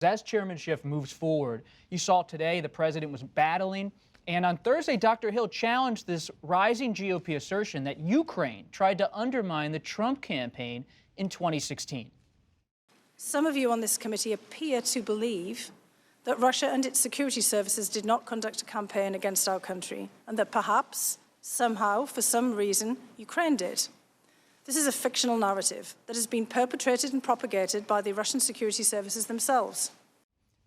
As chairmanship moves forward, you saw today the president was battling, and on Thursday, Dr. Hill challenged this rising GOP assertion that Ukraine tried to undermine the Trump campaign in 2016. Some of you on this committee appear to believe that Russia and its security services did not conduct a campaign against our country, and that perhaps, somehow, for some reason, Ukraine did. This is a fictional narrative that has been perpetrated and propagated by the Russian security services themselves.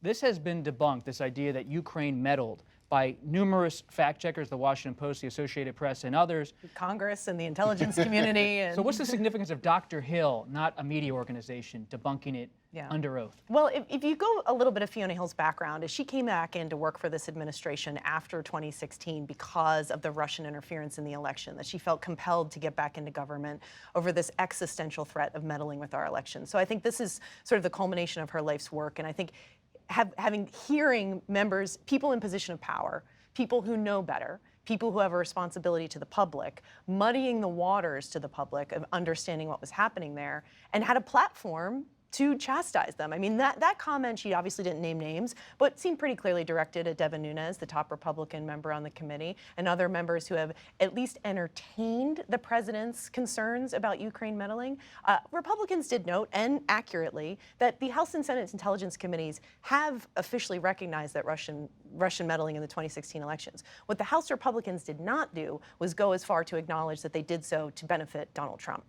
This has been debunked, this idea that Ukraine meddled, by numerous fact-checkers, the Washington Post, the Associated Press, and others. Congress and the intelligence community. And so what's the significance of Dr. Hill, not a media organization, debunking it under oath? Well, if you go a little bit of Fiona Hill's background, as she came back in to work for this administration after 2016 because of the Russian interference in the election, that she felt compelled to get back into government over this existential threat of meddling with our election. So I think this is sort of the culmination of her life's work. And I think hearing members, people in position of power, people who know better, people who have a responsibility to the public, muddying the waters to the public of understanding what was happening there, and had a platform to chastise them. I mean, that comment, she obviously didn't name names, but seemed pretty clearly directed at Devin Nunes, the top Republican member on the committee, and other members who have at least entertained the president's concerns about Ukraine meddling. Republicans did note, and accurately, that the House and Senate Intelligence Committees have officially recognized that Russian meddling in the 2016 elections. What the House Republicans did not do was go as far to acknowledge that they did so to benefit Donald Trump.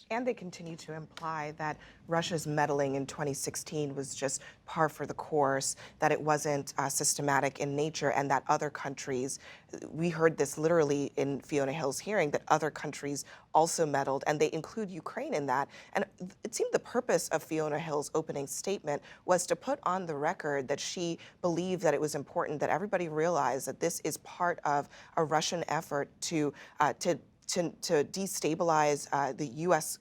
And they continue to imply that Russia's meddling in 2016 was just par for the course, that it wasn't systematic in nature, and that other countries, we heard this literally in Fiona Hill's hearing, that other countries also meddled, and they include Ukraine in that. And it seemed the purpose of Fiona Hill's opening statement was to put on the record that she believed that it was important that everybody realize that this is part of a Russian effort to destabilize the U.S.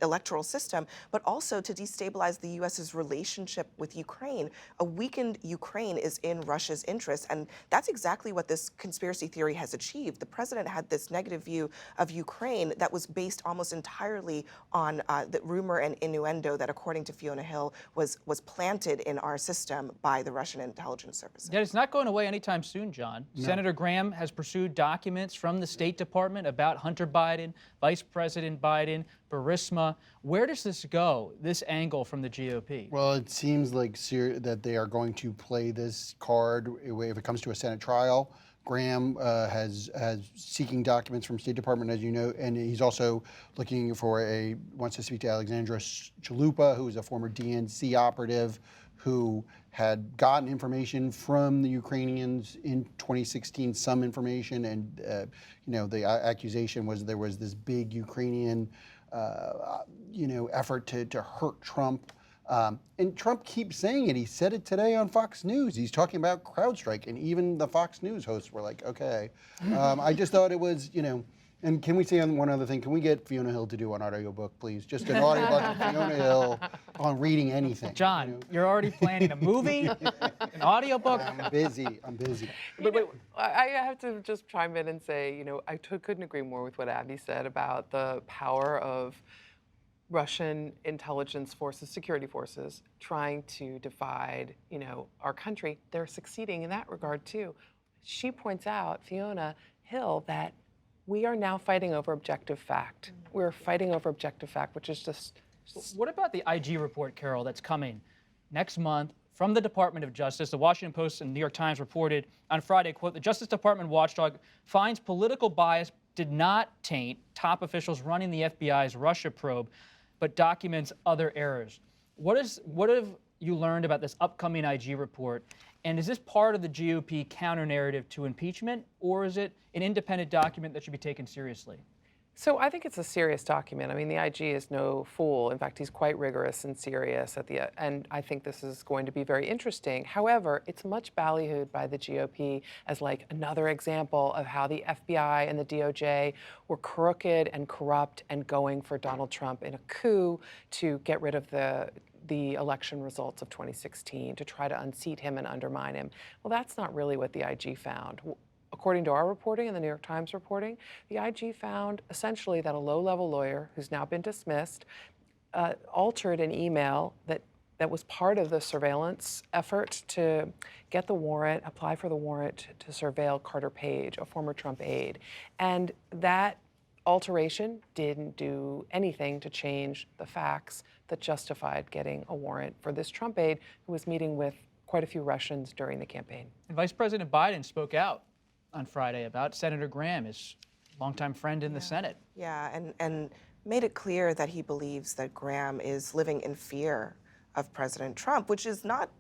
electoral system, but also to destabilize the U.S.'s relationship with Ukraine. A weakened Ukraine is in Russia's interest, and that's exactly what this conspiracy theory has achieved. The president had this negative view of Ukraine that was based almost entirely on the rumor and innuendo that, according to Fiona Hill, was planted in our system by the Russian intelligence services. Yet it's not going away anytime soon, John. No. Senator Graham has pursued documents from the State Department about Hunter Biden, Vice President Biden, Burisma. Where does this go, this angle from the GOP? Well, it seems like that they are going to play this card if it comes to a Senate trial. Graham has seeking documents from State Department, as you know, and he's also looking for wants to speak to Alexandra Chalupa, who is a former DNC operative who had gotten information from the Ukrainians in 2016, some information, and the accusation was there was this big Ukrainian effort to hurt Trump. And Trump keeps saying it. He said it today on Fox News. He's talking about CrowdStrike, and even the Fox News hosts were like, okay. I just thought it was, and can we say one other thing? Can we get Fiona Hill to do an audiobook, please? Just an audiobook of Fiona Hill on reading anything. John, you're already planning a movie, an audiobook? I'm busy. But I have to just chime in and say, I couldn't agree more with what Abby said about the power of Russian intelligence forces, security forces, trying to divide, our country. They're succeeding in that regard, too. She points out, Fiona Hill, that we are now fighting over objective fact. We're fighting over objective fact, which is just... What about the IG report, Carol, that's coming next month from the Department of Justice? The Washington Post and New York Times reported on Friday, quote, the Justice Department watchdog finds political bias did not taint top officials running the FBI's Russia probe, but documents other errors. What have you learned about this upcoming IG report? And is this part of the GOP counter-narrative to impeachment, or is it an independent document that should be taken seriously? So I think it's a serious document. I mean, the IG is no fool. In fact, he's quite rigorous and serious and I think this is going to be very interesting. However, it's much ballyhooed by the GOP as like another example of how the FBI and the DOJ were crooked and corrupt and going for Donald Trump in a coup to get rid of the election results of 2016, to try to unseat him and undermine him. Well, that's not really what the IG found. According to our reporting and the New York Times reporting, the IG found essentially that a low-level lawyer who's now been dismissed altered an email that that was part of the surveillance effort to get the warrant, apply for the warrant to surveil Carter Page, a former Trump aide. And that alteration didn't do anything to change the facts that justified getting a warrant for this Trump aide who was meeting with quite a few Russians during the campaign. And Vice President Biden spoke out on Friday about Senator Graham, his longtime friend in the Senate. Yeah, and made it clear that he believes that Graham is living in fear of President Trump, which is not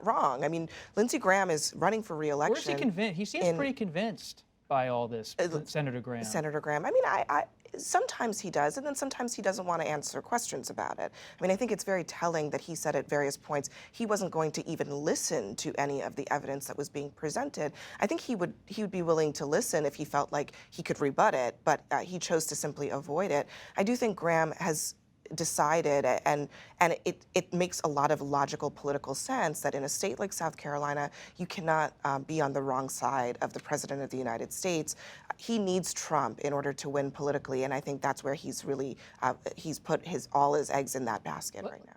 wrong. I mean, Lindsey Graham is running for re-election. Where's he convinced? He seems pretty convinced by all this, Senator Graham. Senator Graham. I mean, I sometimes he does, and then sometimes he doesn't want to answer questions about it. I mean, I think it's very telling that he said at various points he wasn't going to even listen to any of the evidence that was being presented. I think he would be willing to listen if he felt like he could rebut it, but he chose to simply avoid it. I do think Graham has decided, and it makes a lot of logical political sense that in a state like South Carolina, you cannot be on the wrong side of the President of the United States. He needs Trump in order to win politically, and I think that's where he's really, he's put all his eggs in that basket right now.